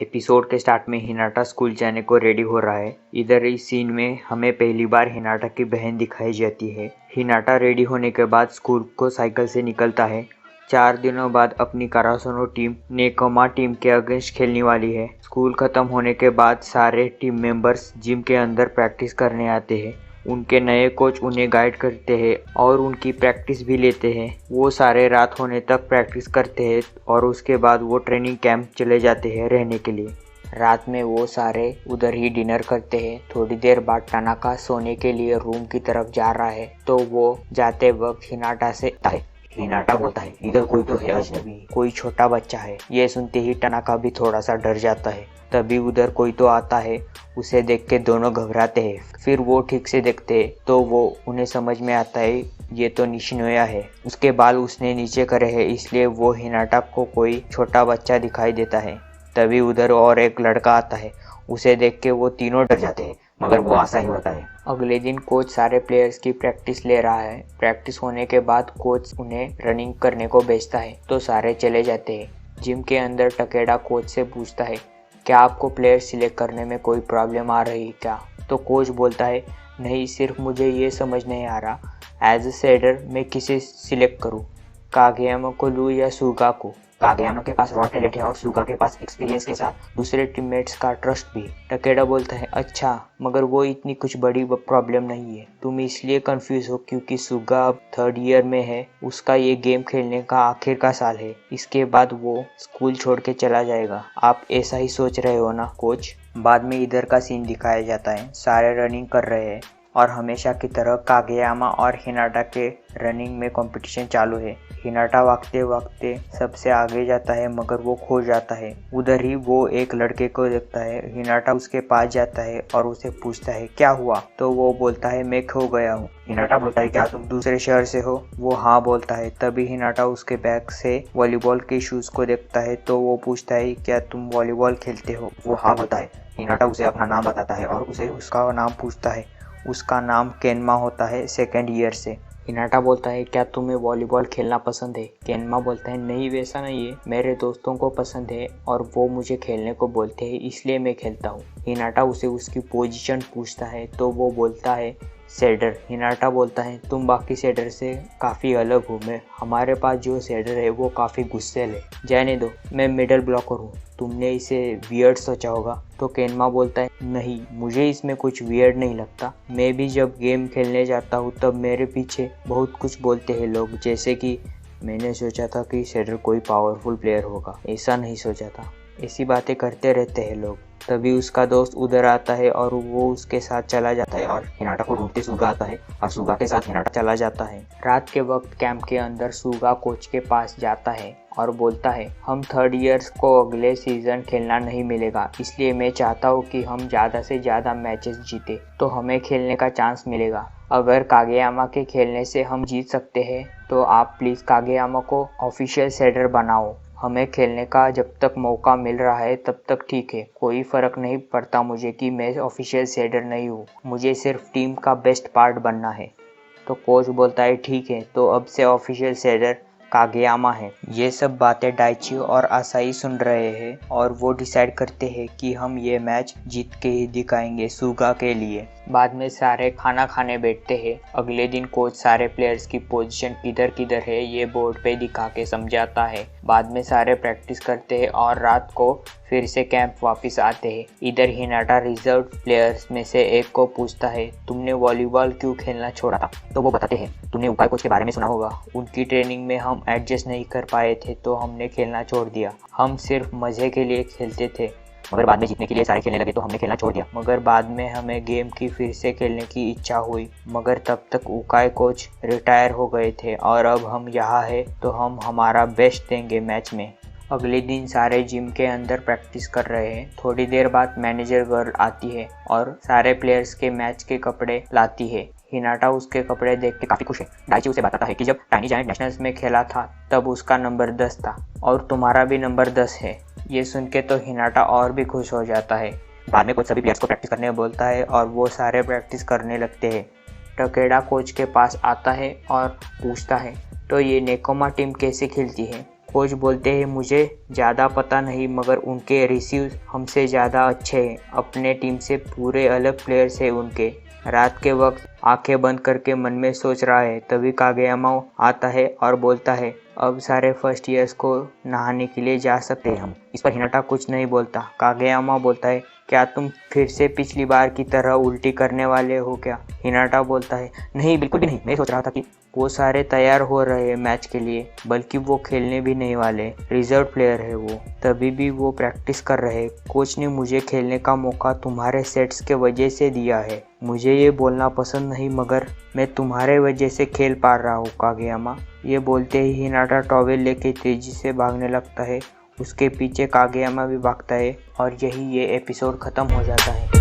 Episode के start में Hinata school जाने को रेडी हो रहा है। इधर इस सीन में हमें पहली बार हिनाटा की बहन दिखाई जाती है। हिनाटा रेडी होने के बाद स्कूल को साइकिल से निकलता है। 4 दिनों बाद अपनी कारासोनो टीम नेकोमा टीम के अगेंस्ट खेलने वाली है। स्कूल खत्म होने के बाद सारे टीम मेंबर्स जिम के अंदर प्रैक्टिस करने आते हैं। उनके नए कोच उन्हें गाइड करते हैं और उनकी प्रैक्टिस भी लेते हैं। वो सारे रात होने तक प्रैक्टिस करते हैं और उसके बाद वो ट्रेनिंग कैंप चले जाते हैं रहने के लिए। रात में वो सारे उधर ही डिनर करते हैं। थोड़ी देर बाद टनाका सोने के लिए रूम की तरफ जा रहा है तो वो जाते वक्त हिनाटा से हिनाटा बोलता है, इधर कोई तो है अजनबी, कोई छोटा बच्चा है। ये सुनते ही टनाका भी थोड़ा सा डर जाता है। तभी उधर कोई तो आता है। उसे देख के दोनों घबराते हैं। फिर वो ठीक से देखते हैं तो वो उन्हें समझ में आता है ये तो निशिनोया है। उसके बाल उसने नीचे करे हैं इसलिए वो हिनाटा को कोई छोटा बच्चा दिखाई देता है। तभी उधर और एक लड़का आता है। उसे देख के वो तीनों डर जाते हैं मगर वो आशा ही होता है। अगले दिन कोच सारे प्लेयर्स की प्रैक्टिस ले रहा है। प्रैक्टिस होने के बाद कोच उन्हें रनिंग करने को भेजता है तो सारे चले जाते हैं। जिम के अंदर टकेडा कोच से पूछता है, क्या आपको प्लेयर सिलेक्ट करने में कोई प्रॉब्लम आ रही क्या? तो कोच बोलता है, नहीं, सिर्फ मुझे ये समझ नहीं आ रहा एज ए सेडर मैं किसे सिलेक्ट करूँ, कागेयामा को लूँ या सुगा को? कागेयामा के पास रॉ टैलेंट है और सुगा के पास एक्सपीरियंस के साथ दूसरे टीममेट्स का ट्रस्ट भी। टकेडा बोलता है, अच्छा, मगर वो इतनी कुछ बड़ी प्रॉब्लम नहीं है। तुम इसलिए कंफ्यूज हो क्योंकि सुगा अब 3rd ईयर में है। उसका ये गेम खेलने का आखिर का साल है। इसके बाद वो स्कूल छोड़ के चला जाएगा। आप ऐसा ही सोच रहे हो ना कोच? बाद में इधर का सीन दिखाया जाता है। सारे रनिंग कर रहे हैं और हमेशा की तरह कागेयामा और हिनाटा के रनिंग में कंपटीशन चालू है। हिनाटा भागते भागते सबसे आगे जाता है मगर वो खो जाता है। उधर ही वो एक लड़के को देखता है। हिनाटा उसके पास जाता है और उसे पूछता है, क्या हुआ? तो वो बोलता है, मैं खो गया हूँ। हिनाटा बोलता है, क्या तुम दूसरे शहर से हो? वो हाँ बोलता है। तभी हिनाटा उसके बैग से वॉलीबॉल के शूज को देखता है तो वो पूछता है, क्या तुम वॉलीबॉल खेलते हो? वो हाँ बोलता है। हिनाटा उसे अपना नाम बताता है और उसे उसका नाम पूछता है। उसका नाम केनमा होता है, 2nd ईयर से। हिनाटा बोलता है, क्या तुम्हें वॉलीबॉल खेलना पसंद है? केनमा बोलता है, नहीं, वैसा नहीं है, मेरे दोस्तों को पसंद है और वो मुझे खेलने को बोलते हैं इसलिए मैं खेलता हूँ। हिनाटा उसे उसकी पोजीशन पूछता है तो वो बोलता है, सेडर। हिनाटा बोलता है, तुम बाकी सेडर से काफ़ी अलग हो। मैं हमारे पास जो सेडर है वो काफ़ी गुस्सेल है। जाने दो, मैं मिडल ब्लॉकर हूँ। तुमने इसे वियर्ड सोचा होगा। तो केनमा बोलता है, नहीं, मुझे इसमें कुछ वियर्ड नहीं लगता। मैं भी जब गेम खेलने जाता हूँ तब मेरे पीछे बहुत कुछ बोलते हैं लोग, जैसे कि मैंने सोचा था कि सेडर कोई पावरफुल प्लेयर होगा, ऐसा नहीं सोचा था। ऐसी बातें करते रहते हैं लोग। तभी उसका दोस्त उधर आता है और वो उसके साथ चला जाता है और हिनाटा को ढूंढते सुगा आता है और सुगा के साथ हिनाटा चला जाता है। रात के वक्त कैंप के अंदर सुगा कोच के पास जाता है और बोलता है, हम 3rd ईयर्स को अगले सीजन खेलना नहीं मिलेगा, इसलिए मैं चाहता हूँ कि हम ज़्यादा से ज़्यादा मैचेस जीते तो हमें खेलने का चांस मिलेगा। अगर कागेयामा के खेलने से हम जीत सकते हैं तो आप प्लीज़ कागेयामा को ऑफिशियल सेडर बनाओ। हमें खेलने का जब तक मौका मिल रहा है तब तक ठीक है। कोई फ़र्क नहीं पड़ता मुझे कि मैं ऑफिशियल सेडर नहीं हूँ, मुझे सिर्फ टीम का बेस्ट पार्ट बनना है। तो कोच बोलता है, ठीक है, तो अब से ऑफिशियल सेडर कागेयामा है। ये सब बातें डाइची और आसाई सुन रहे हैं और वो डिसाइड करते हैं कि हम ये मैच जीत के ही दिखाएंगे सुगा के लिए। बाद में सारे खाना खाने बैठते हैं। अगले दिन कोच सारे प्लेयर्स की पोजीशन किधर किधर है ये बोर्ड पे दिखा के समझाता है। बाद में सारे प्रैक्टिस करते हैं और रात को फिर से कैंप वापस आते हैं। इधर हिनाटा रिजर्व प्लेयर्स में से एक को पूछता है, तुमने वॉलीबॉल क्यों खेलना छोड़ा था? तो वो बताते हैं, तुमने उकाई कोच के बारे में सुना होगा, उनकी ट्रेनिंग में हम एडजस्ट नहीं कर पाए थे तो हमने खेलना छोड़ दिया। हम सिर्फ मज़े के लिए खेलते थे मगर बाद में जीतने के लिए सारे खेलने लगे तो हमने खेलना छोड़ दिया। मगर बाद में हमें गेम की फिर से खेलने की इच्छा हुई मगर तब तक उकाई कोच रिटायर हो गए थे और अब हम यहाँ है तो हम हमारा बेस्ट देंगे मैच में। अगले दिन सारे जिम के अंदर प्रैक्टिस कर रहे हैं। थोड़ी देर बाद मैनेजर गर्ल आती है और सारे प्लेयर्स के मैच के कपड़े लाती है। हिनाटा उसके कपड़े देख के काफ़ी खुश है। डाइची उसे बताता है कि जब टाइनी जायंट नेशनल्स में खेला था तब उसका नंबर 10 था और तुम्हारा भी नंबर 10 है। ये सुन के तो हिनाटा और भी खुश हो जाता है। बाद में कोच सभी प्लेयर्स को प्रैक्टिस करने बोलता है और वो सारे प्रैक्टिस करने लगते हैं। टकेडा कोच के पास आता है और पूछता है, तो ये नेकोमा टीम कैसे खेलती है? कोच बोलते हैं मुझे ज़्यादा पता नहीं मगर उनके रिसीव हमसे ज़्यादा अच्छे हैं। अपने टीम से पूरे अलग प्लेयर्स हैं उनके। रात के वक्त आंखें बंद करके मन में सोच रहा है, तभी कागेयामा आता है और बोलता है अब सारे फर्स्ट ईयर्स को नहाने के लिए जा सकते हैं हम। इस पर हिनाटा कुछ नहीं बोलता। कागेयामा बोलता है क्या तुम फिर से पिछली बार की तरह उल्टी करने वाले हो क्या? हिनाटा बोलता है नहीं बिल्कुल भी नहीं, मैं सोच रहा था कि वो सारे तैयार हो रहे हैं मैच के लिए, बल्कि वो खेलने भी नहीं वाले, रिजर्व प्लेयर है वो, तभी भी वो प्रैक्टिस कर रहे। कोच ने मुझे खेलने का मौका तुम्हारे सेट्स के वजह से दिया है। मुझे ये बोलना पसंद नहीं मगर मैं तुम्हारे वजह से खेल पा रहा हूँ कागेयामा। ये बोलते ही हिनाटा टॉवेल लेके तेजी से भागने लगता है। उसके पीछे कागेयामा भी भागता है और यही ये एपिसोड ख़त्म हो जाता है।